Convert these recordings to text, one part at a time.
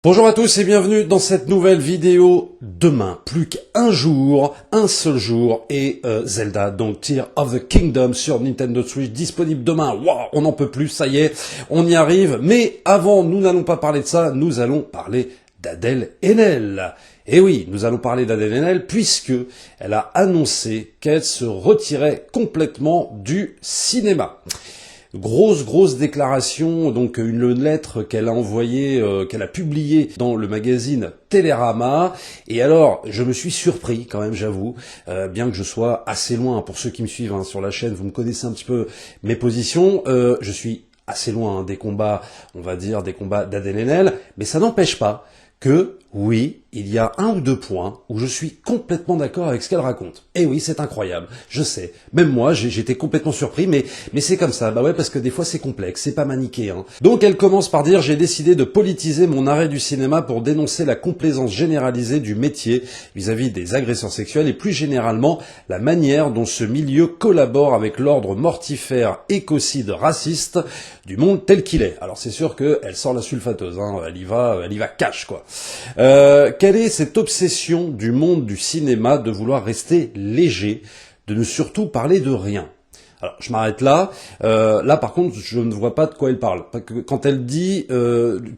Bonjour à tous et bienvenue dans cette nouvelle vidéo. Demain, plus qu'un jour, un seul jour, et Zelda, donc Tears of the Kingdom sur Nintendo Switch, disponible demain. Waouh, on n'en peut plus, ça y est, on y arrive. Mais avant, nous n'allons pas parler de ça, nous allons parler d'Adèle Haenel. Et oui, nous allons parler d'Adèle Haenel puisque elle a annoncé qu'elle se retirait complètement du cinéma. Grosse déclaration, donc une lettre qu'elle a envoyée, qu'elle a publiée dans le magazine Télérama. Et alors, je me suis surpris quand même, j'avoue, bien que je sois assez loin. Pour ceux qui me suivent sur la chaîne, vous me connaissez un petit peu mes positions. Je suis assez loin des combats, on va dire, des combats d'Adèle Haenel, mais ça n'empêche pas que, oui, il y a un ou deux points où je suis complètement d'accord avec ce qu'elle raconte. Et oui, c'est incroyable, je sais. Même moi, j'étais complètement surpris, mais c'est comme ça. Bah ouais, parce que des fois c'est complexe, c'est pas manichéen. Donc elle commence par dire « J'ai décidé de politiser mon arrêt du cinéma pour dénoncer la complaisance généralisée du métier vis-à-vis des agresseurs sexuels et plus généralement la manière dont ce milieu collabore avec l'ordre mortifère écocide raciste du monde tel qu'il est. » Alors c'est sûr qu'elle sort la sulfateuse, elle y va cash quoi. Quelle est cette obsession du monde du cinéma de vouloir rester léger, de ne surtout parler de rien? Alors, je m'arrête là. Là, par contre, je ne vois pas de quoi elle parle. Quand elle dit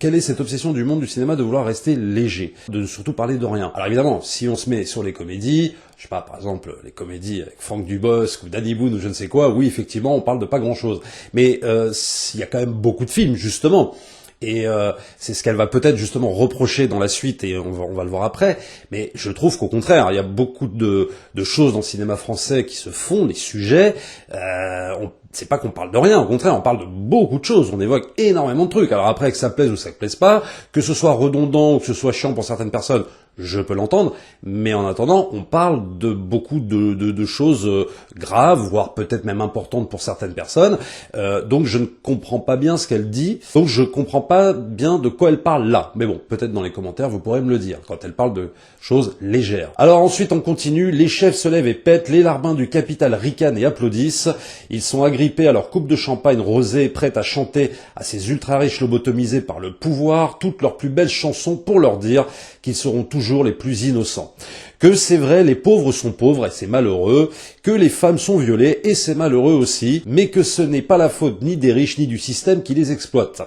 quelle est cette obsession du monde du cinéma de vouloir rester léger, de ne surtout parler de rien. Alors évidemment, si on se met sur les comédies, je sais pas, par exemple, les comédies avec Franck Dubosc ou Danny Boone ou je ne sais quoi, oui, effectivement, on parle de pas grand-chose. Mais il y a quand même beaucoup de films, justement. Et c'est ce qu'elle va peut-être justement reprocher dans la suite, et on va le voir après. Mais je trouve qu'au contraire, il y a beaucoup de choses dans le cinéma français qui se font, les sujets. C'est pas qu'on parle de rien, au contraire, on parle de beaucoup de choses. On évoque énormément de trucs. Alors après, que ça plaise ou ça plaise pas, que ce soit redondant ou que ce soit chiant pour certaines personnes, je peux l'entendre. Mais en attendant, on parle de beaucoup de choses graves, voire peut-être même importantes pour certaines personnes. Donc je ne comprends pas bien ce qu'elle dit. Donc je comprends pas bien de quoi elle parle là. Mais bon, peut-être dans les commentaires, vous pourrez me le dire, quand elle parle de choses légères. Alors ensuite, on continue. Les chefs se lèvent et pètent. Les larbins du capital ricanent et applaudissent. Ils sont agrippés à leur coupe de champagne rosée, prêts à chanter à ces ultra-riches lobotomisés par le pouvoir toutes leurs plus belles chansons pour leur dire qu'ils seront toujours les plus innocents. Que c'est vrai, les pauvres sont pauvres et c'est malheureux, que les femmes sont violées et c'est malheureux aussi, mais que ce n'est pas la faute ni des riches ni du système qui les exploite.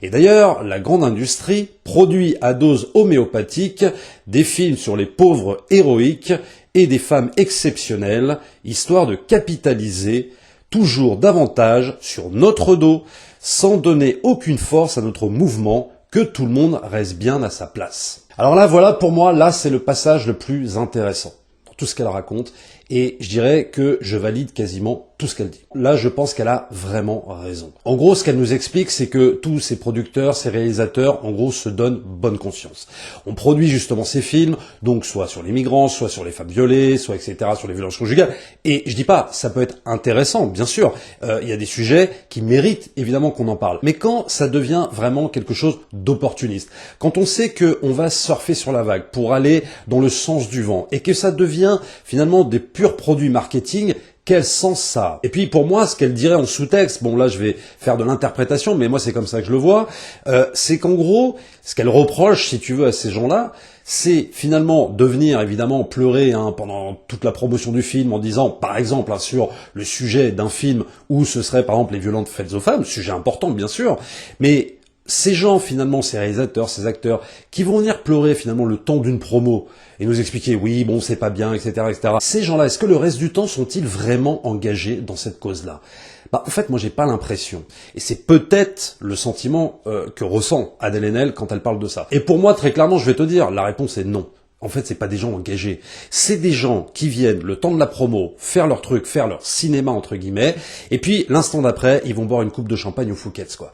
Et d'ailleurs, la grande industrie produit à dose homéopathique des films sur les pauvres héroïques et des femmes exceptionnelles, histoire de capitaliser toujours davantage sur notre dos, sans donner aucune force à notre mouvement, que tout le monde reste bien à sa place. Alors là, voilà, pour moi, là, c'est le passage le plus intéressant pour tout ce qu'elle raconte, et je dirais que je valide quasiment tout ce qu'elle dit. Là, je pense qu'elle a vraiment raison. En gros, ce qu'elle nous explique, c'est que tous ces producteurs, ces réalisateurs, en gros, se donnent bonne conscience. On produit justement ces films, donc soit sur les migrants, soit sur les femmes violées, soit etc., sur les violences conjugales. Et je dis pas, ça peut être intéressant, bien sûr. Il y a des sujets qui méritent évidemment qu'on en parle. Mais quand ça devient vraiment quelque chose d'opportuniste, quand on sait qu'on va surfer sur la vague pour aller dans le sens du vent, et que ça devient finalement des purs produits marketing, quel sens ça a? Et puis pour moi, ce qu'elle dirait en sous-texte, bon là je vais faire de l'interprétation, mais moi c'est comme ça que je le vois, c'est qu'en gros, ce qu'elle reproche, si tu veux, à ces gens-là, c'est finalement de venir évidemment pleurer pendant toute la promotion du film en disant, par exemple, sur le sujet d'un film où ce serait par exemple les violences faites aux femmes, sujet important bien sûr, mais ces gens, finalement, ces réalisateurs, ces acteurs, qui vont venir pleurer, finalement, le temps d'une promo, et nous expliquer, oui, bon, c'est pas bien, etc., etc. Ces gens-là, est-ce que le reste du temps sont-ils vraiment engagés dans cette cause-là? En fait, moi, j'ai pas l'impression. Et c'est peut-être le sentiment que ressent Adèle Haenel quand elle parle de ça. Et pour moi, très clairement, je vais te dire, la réponse est non. En fait, c'est pas des gens engagés. C'est des gens qui viennent, le temps de la promo, faire leur truc, faire leur cinéma, entre guillemets, et puis, l'instant d'après, ils vont boire une coupe de champagne au Fouquet's, quoi.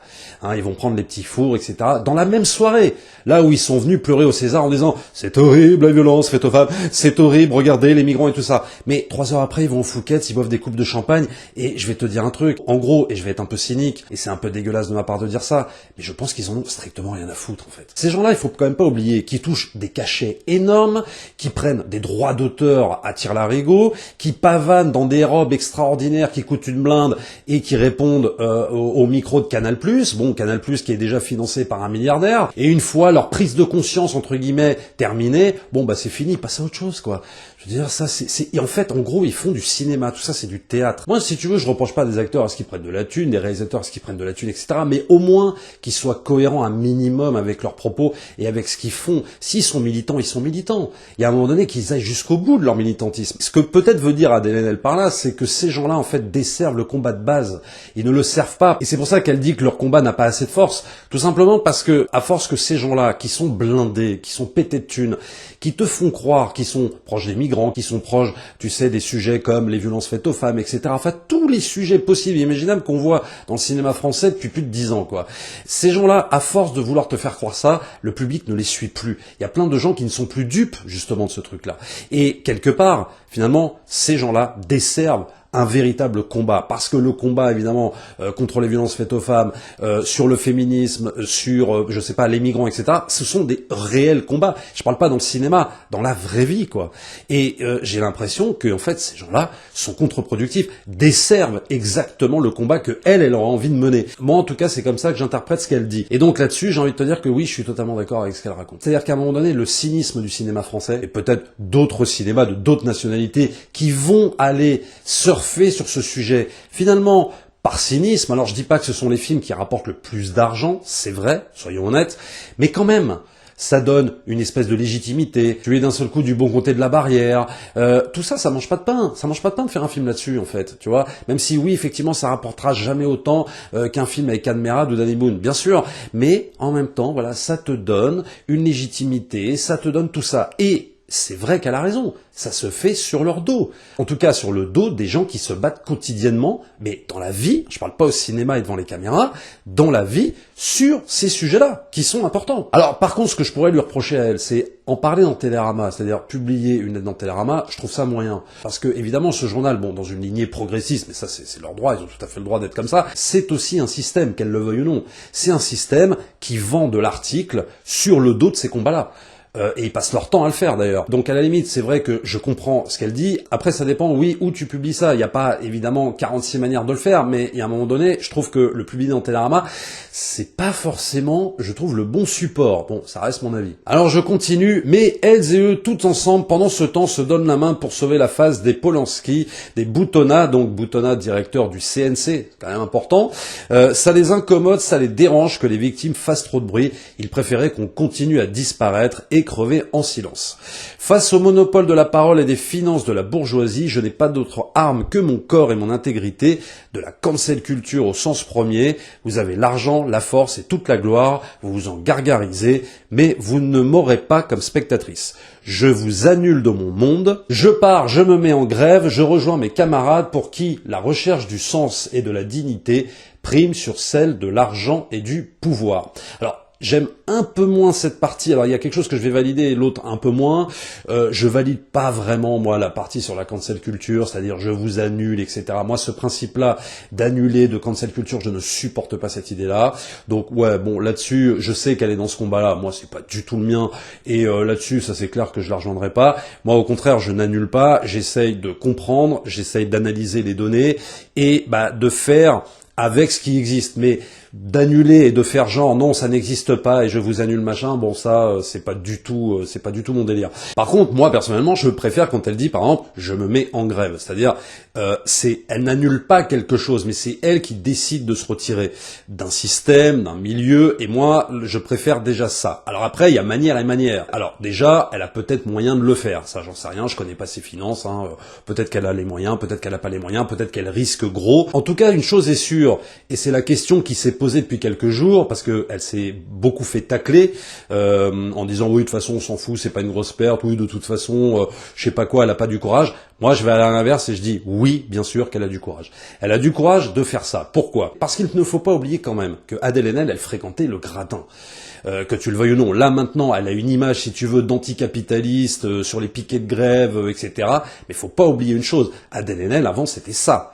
Ils vont prendre les petits fours, etc., dans la même soirée. Là où ils sont venus pleurer au César en disant, c'est horrible la violence faite aux femmes, c'est horrible, regardez les migrants et tout ça. Mais 3 heures après, ils vont au Fouquet's, ils boivent des coupes de champagne, et je vais te dire un truc. En gros, et je vais être un peu cynique, et c'est un peu dégueulasse de ma part de dire ça, mais je pense qu'ils en ont strictement rien à foutre, en fait. Ces gens-là, il faut quand même pas oublier qu'ils touchent des cachets énormes énormes, qui prennent des droits d'auteur à tire-larigot, qui pavanent dans des robes extraordinaires qui coûtent une blinde et qui répondent au micro de Canal+. Bon, Canal+, qui est déjà financé par un milliardaire. Et une fois leur prise de conscience, entre guillemets, terminée, bon, bah c'est fini, passe à autre chose, quoi. Je veux dire, ça, et en fait, en gros, ils font du cinéma, tout ça, c'est du théâtre. Moi, si tu veux, je reproche pas des acteurs à ce qu'ils prennent de la thune, des réalisateurs à ce qu'ils prennent de la thune, etc., mais au moins qu'ils soient cohérents un minimum avec leurs propos et avec ce qu'ils font. S'ils sont militants, ils sont militants. Il y a un moment donné qu'ils aillent jusqu'au bout de leur militantisme. Ce que peut-être veut dire Adèle Haenel par là, c'est que ces gens-là, en fait, desservent le combat de base. Ils ne le servent pas. Et c'est pour ça qu'elle dit que leur combat n'a pas assez de force. Tout simplement parce que, à force que ces gens-là, qui sont blindés, qui sont pétés de thunes, qui te font croire qu'ils sont proches des migrants, qui sont proches, tu sais, des sujets comme les violences faites aux femmes, etc. Enfin, tous les sujets possibles et imaginables qu'on voit dans le cinéma français depuis plus de 10 ans, quoi. Ces gens-là, à force de vouloir te faire croire ça, le public ne les suit plus. Il y a plein de gens qui ne sont plus dupes, justement, de ce truc-là. Et quelque part, finalement, ces gens-là desservent un véritable combat, parce que le combat évidemment contre les violences faites aux femmes, sur le féminisme, sur je sais pas les migrants, etc. Ce sont des réels combats. Je parle pas dans le cinéma, dans la vraie vie, quoi. Et j'ai l'impression que en fait ces gens-là sont contre-productifs, desservent exactement le combat que elle aura envie de mener. Moi en tout cas c'est comme ça que j'interprète ce qu'elle dit. Et donc là-dessus j'ai envie de te dire que oui je suis totalement d'accord avec ce qu'elle raconte. C'est-à-dire qu'à un moment donné le cynisme du cinéma français et peut-être d'autres cinémas de d'autres nationalités qui vont aller surfer sur ce sujet, finalement, par cynisme. Alors je dis pas que ce sont les films qui rapportent le plus d'argent, c'est vrai, soyons honnêtes, mais quand même, ça donne une espèce de légitimité. Tu es d'un seul coup du bon côté de la barrière. Tout ça, ça mange pas de pain. Ça mange pas de pain de faire un film là-dessus, en fait. Tu vois, même si oui, effectivement, ça rapportera jamais autant qu'un film avec Anne Merad ou Danny Boone, bien sûr. Mais en même temps, voilà, ça te donne une légitimité, ça te donne tout ça. Et c'est vrai qu'elle a raison, ça se fait sur leur dos. En tout cas, sur le dos des gens qui se battent quotidiennement, mais dans la vie, je parle pas au cinéma et devant les caméras, dans la vie, sur ces sujets-là, qui sont importants. Alors, par contre, ce que je pourrais lui reprocher à elle, c'est en parler dans Télérama, c'est-à-dire publier une lettre dans Télérama, je trouve ça moyen. Parce que, évidemment, ce journal, bon, dans une lignée progressiste, mais ça, c'est leur droit, ils ont tout à fait le droit d'être comme ça, c'est aussi un système, qu'elle le veuille ou non. C'est un système qui vend de l'article sur le dos de ces combats-là. Et ils passent leur temps à le faire d'ailleurs. Donc à la limite, c'est vrai que je comprends ce qu'elle dit. Après, ça dépend, oui, où tu publies ça. Il n'y a pas évidemment 46 manières de le faire, mais il y a un moment donné, je trouve que le publier dans Télérama, c'est pas forcément, je trouve, le bon support. Bon, ça reste mon avis. Alors je continue, mais elles et eux, tous ensemble, pendant ce temps, se donnent la main pour sauver la face des Polanski, des Boutonnat, donc Boutonnat, directeur du CNC, c'est quand même important. Ça les incommode, ça les dérange que les victimes fassent trop de bruit. Ils préféraient qu'on continue à disparaître et crever en silence. Face au monopole de la parole et des finances de la bourgeoisie, je n'ai pas d'autre arme que mon corps et mon intégrité, de la cancel culture au sens premier. Vous avez l'argent, la force et toute la gloire, vous vous en gargarisez, mais vous ne m'aurez pas comme spectatrice. Je vous annule de mon monde, je pars, je me mets en grève, je rejoins mes camarades pour qui la recherche du sens et de la dignité prime sur celle de l'argent et du pouvoir. Alors, j'aime un peu moins cette partie. Alors il y a quelque chose que je vais valider et l'autre un peu moins. Je valide pas vraiment moi la partie sur la cancel culture, c'est-à-dire je vous annule, etc. Moi ce principe-là d'annuler, de cancel culture, je ne supporte pas cette idée-là. Donc ouais, bon là-dessus, je sais qu'elle est dans ce combat-là. Moi c'est pas du tout le mien et là-dessus, ça c'est clair que je la rejoindrai pas. Moi au contraire, je n'annule pas. J'essaye de comprendre, j'essaye d'analyser les données et de faire avec ce qui existe, mais d'annuler et de faire genre non ça n'existe pas et je vous annule machin, bon ça c'est pas du tout mon délire. Par contre moi personnellement je préfère quand elle dit par exemple je me mets en grève, c'est-à-dire elle n'annule pas quelque chose mais c'est elle qui décide de se retirer d'un système, d'un milieu et moi je préfère déjà ça. Alors après il y a manière et manière. Alors déjà elle a peut-être moyen de le faire, ça j'en sais rien, je connais pas ses finances, peut-être qu'elle a les moyens, peut-être qu'elle a pas les moyens, peut-être qu'elle risque gros. En tout cas une chose est sûre et c'est la question qui s'est posée depuis quelques jours parce que elle s'est beaucoup fait tacler en disant oui de toute façon on s'en fout, c'est pas une grosse perte, oui de toute façon je sais pas quoi, elle a pas du courage. Moi je vais à l'inverse et je dis oui bien sûr qu'elle a du courage. Elle a du courage de faire ça. Pourquoi ? Parce qu'il ne faut pas oublier quand même que Adèle Haenel elle fréquentait le gratin. Que tu le veuilles ou non, là maintenant elle a une image si tu veux d'anticapitaliste sur les piquets de grève etc. Mais faut pas oublier une chose, Adèle Haenel avant c'était ça.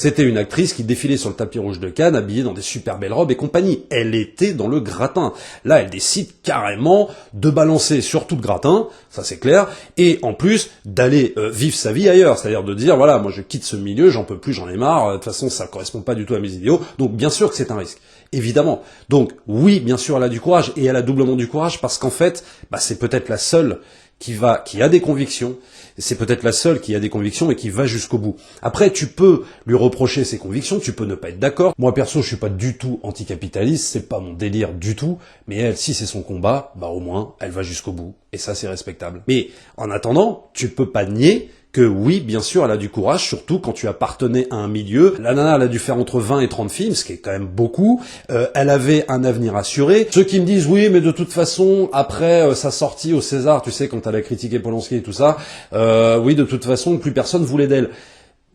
C'était une actrice qui défilait sur le tapis rouge de Cannes, habillée dans des super belles robes et compagnie. Elle était dans le gratin. Là, elle décide carrément de balancer sur tout le gratin, ça c'est clair, et en plus d'aller vivre sa vie ailleurs, c'est-à-dire de dire, voilà, moi je quitte ce milieu, j'en peux plus, j'en ai marre, de toute façon ça correspond pas du tout à mes idéaux, donc bien sûr que c'est un risque. Évidemment. Donc oui, bien sûr, elle a du courage, et elle a doublement du courage parce qu'en fait, c'est peut-être la seule qui a des convictions, c'est peut-être la seule qui a des convictions et qui va jusqu'au bout. Après, tu peux lui reprocher ses convictions, tu peux ne pas être d'accord. Moi, perso, je suis pas du tout anticapitaliste, c'est pas mon délire du tout, mais elle, si c'est son combat, au moins, elle va jusqu'au bout. Et ça, c'est respectable. Mais, en attendant, tu peux pas nier que oui, bien sûr, elle a du courage, surtout quand tu appartenais à un milieu. La nana, elle a dû faire entre 20 et 30 films, ce qui est quand même beaucoup. Elle avait un avenir assuré. Ceux qui me disent, oui, mais de toute façon, après sa sortie au César, tu sais, quand elle a critiqué Polanski et tout ça, oui, de toute façon, plus personne voulait d'elle.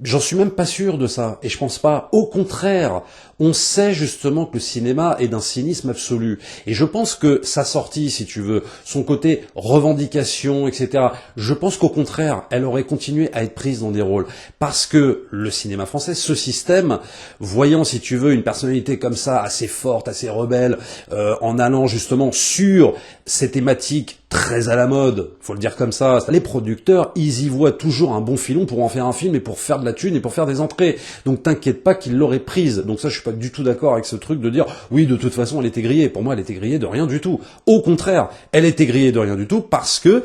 J'en suis même pas sûr de ça, et je pense pas. Au contraire, on sait justement que le cinéma est d'un cynisme absolu. Et je pense que sa sortie, si tu veux, son côté revendication, etc., je pense qu'au contraire, elle aurait continué à être prise dans des rôles. Parce que le cinéma français, ce système, voyant, si tu veux, une personnalité comme ça, assez forte, assez rebelle, en allant justement sur ces thématiques très à la mode, faut le dire comme ça, les producteurs, ils y voient toujours un bon filon pour en faire un film et pour faire de la thune et pour faire des entrées. Donc t'inquiète pas qu'ils l'auraient prise. Donc ça, je suis pas du tout d'accord avec ce truc de dire oui, de toute façon, elle était grillée. Pour moi, elle était grillée de rien du tout. Au contraire, elle était grillée de rien du tout parce que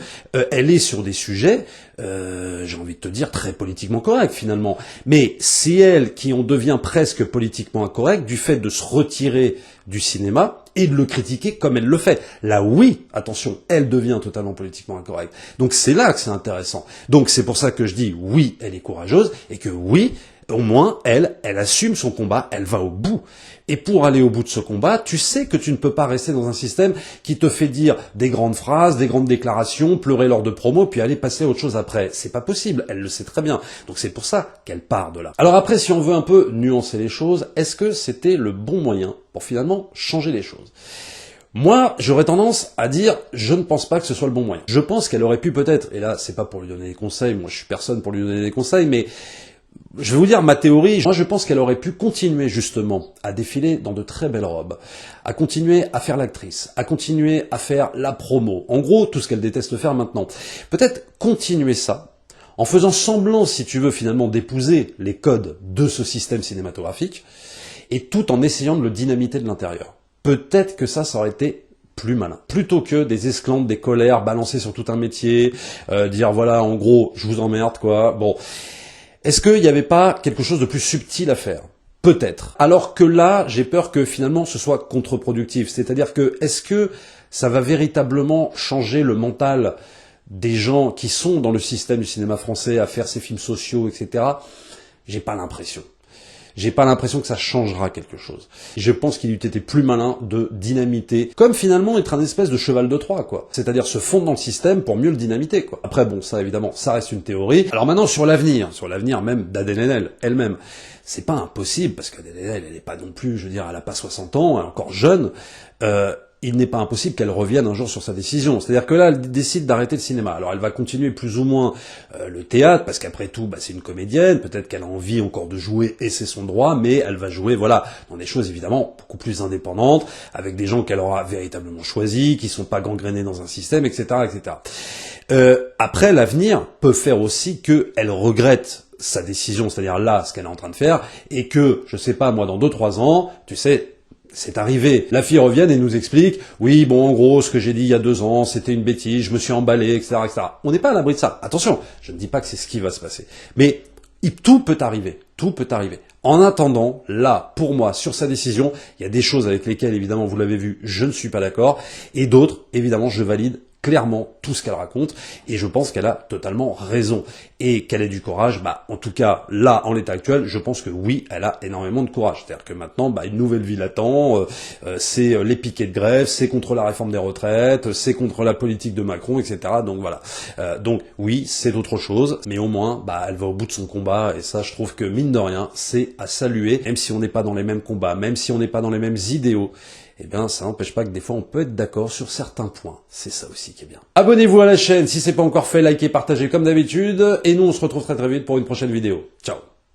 elle est sur des sujets, j'ai envie de te dire, très politiquement corrects finalement. Mais c'est elle qui en devient presque politiquement incorrecte du fait de se retirer du cinéma et de le critiquer comme elle le fait. Là, oui, attention, elle devient totalement politiquement incorrecte. Donc c'est là que c'est intéressant. Donc c'est pour ça que je dis oui, elle est courageuse et que oui, au moins, elle assume son combat, elle va au bout. Et pour aller au bout de ce combat, tu sais que tu ne peux pas rester dans un système qui te fait dire des grandes phrases, des grandes déclarations, pleurer lors de promos, puis aller passer à autre chose après. C'est pas possible, elle le sait très bien. Donc c'est pour ça qu'elle part de là. Alors après, si on veut un peu nuancer les choses, est-ce que c'était le bon moyen pour finalement changer les choses ? Moi, j'aurais tendance à dire, je ne pense pas que ce soit le bon moyen. Je pense qu'elle aurait pu peut-être, et là, c'est pas pour lui donner des conseils, moi je suis personne pour lui donner des conseils, mais je vais vous dire ma théorie. Moi, je pense qu'elle aurait pu continuer justement à défiler dans de très belles robes, à continuer à faire l'actrice, à continuer à faire la promo. En gros, tout ce qu'elle déteste faire maintenant. Peut-être continuer ça, en faisant semblant, si tu veux, finalement, d'épouser les codes de ce système cinématographique, et tout en essayant de le dynamiter de l'intérieur. Peut-être que ça aurait été plus malin. Plutôt que des esclandres, des colères balancées sur tout un métier, dire voilà, en gros, je vous emmerde, quoi. Bon. Est-ce qu'il n'y avait pas quelque chose de plus subtil à faire ? Peut-être. Alors que là, j'ai peur que finalement ce soit contre-productif. C'est-à-dire que, est-ce que ça va véritablement changer le mental des gens qui sont dans le système du cinéma français à faire ces films sociaux, etc. J'ai pas l'impression. J'ai pas l'impression que ça changera quelque chose. Je pense qu'il eût été plus malin de dynamiter, comme finalement être un espèce de cheval de Troie, quoi. C'est-à-dire se fondre dans le système pour mieux le dynamiter, quoi. Après, bon, ça évidemment, ça reste une théorie. Alors maintenant, sur l'avenir même d'Adèle Haenel elle-même, c'est pas impossible, parce qu'Adèle Haenel, elle est pas non plus, je veux dire, elle a pas 60 ans, elle est encore jeune, il n'est pas impossible qu'elle revienne un jour sur sa décision. C'est-à-dire que là, elle décide d'arrêter le cinéma. Alors elle va continuer plus ou moins le théâtre, parce qu'après tout, c'est une comédienne, peut-être qu'elle a envie encore de jouer, et c'est son droit, mais elle va jouer, voilà, dans des choses évidemment beaucoup plus indépendantes, avec des gens qu'elle aura véritablement choisis, qui sont pas gangrénés dans un système, etc., etc. Après, l'avenir peut faire aussi qu'elle regrette sa décision, c'est-à-dire là, ce qu'elle est en train de faire, et que, je sais pas, moi, dans 2-3 ans, tu sais, c'est arrivé. La fille revient et nous explique, oui, bon, en gros, ce que j'ai dit il y a 2 ans, c'était une bêtise, je me suis emballé, etc., etc. On n'est pas à l'abri de ça. Attention, je ne dis pas que c'est ce qui va se passer. Mais tout peut arriver. Tout peut arriver. En attendant, là, pour moi, sur sa décision, il y a des choses avec lesquelles, évidemment, vous l'avez vu, je ne suis pas d'accord. Et d'autres, évidemment, je valide clairement tout ce qu'elle raconte, et je pense qu'elle a totalement raison. Et qu'elle ait du courage, en tout cas, là, en l'état actuel, je pense que oui, elle a énormément de courage. C'est-à-dire que maintenant, une nouvelle vie l'attend, c'est les piquets de grève, c'est contre la réforme des retraites, c'est contre la politique de Macron, etc. Donc voilà. Donc oui, c'est autre chose, mais au moins, elle va au bout de son combat, et ça, je trouve que, mine de rien, c'est à saluer, même si on n'est pas dans les mêmes combats, même si on n'est pas dans les mêmes idéaux, eh bien, ça n'empêche pas que des fois, on peut être d'accord sur certains points. C'est ça aussi qui est bien. Abonnez-vous à la chaîne si c'est pas encore fait, likez, partagez comme d'habitude, et nous, on se retrouve très très vite pour une prochaine vidéo. Ciao.